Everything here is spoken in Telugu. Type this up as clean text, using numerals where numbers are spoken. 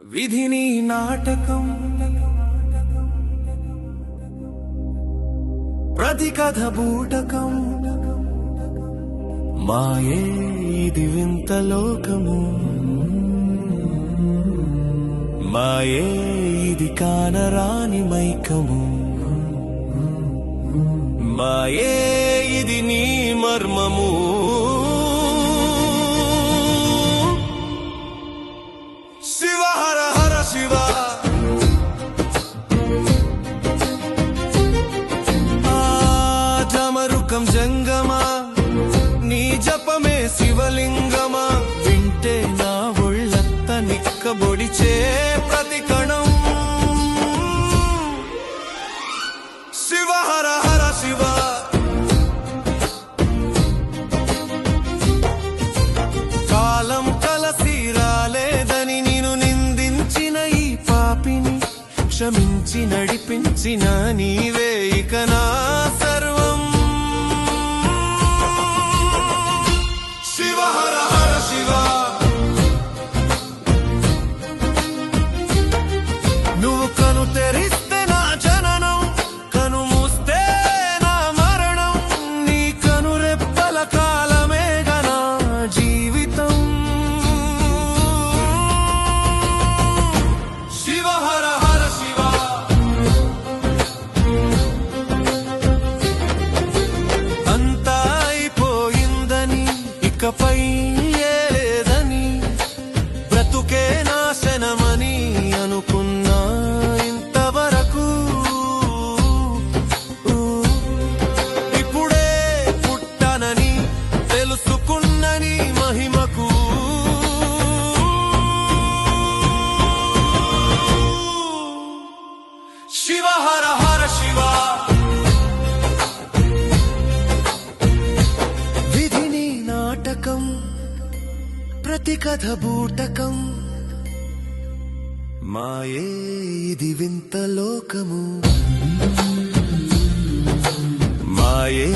విధిని నాటకం ప్రతి కథ బూటకం మాయే ఇది వింత లోకము మాయే ఇది కానరాని మైకము మాయే ఇది నీ మర్మము శివ హర హర శివ జమరుకం జంగమా నీ జపమే శివలింగమా వింటే నా ఒళ్ళంత నిక్కబొడిచే ప్రతి కణం శివ హర హర శివ కాలం కలసి రాలేదని నిన్ను నిందించిన ఈ పాపిని క్షమించి నడిపించిన నీవే ఇక నా సర్వం శివ హర హర శివ నువ్వు కను తెరిస్తే నా జననం కను మూస్తే నా మరణం నీ కను రెప్పల కాలమే గనా జీవితం శివ హర హర శివ అంతా అయిపోయిందని ఇకపై లేదని బ్రతుకే నాశనమని అనుకున్నా ఇంతవరకు ఇప్పుడే పుట్టనని తెలుసుకున్నని మహిమకు శివ హర హర శివ విధిని నాటకం ప్రతి కథ బూటకం మాయే ఇది వింత లోకము మాయే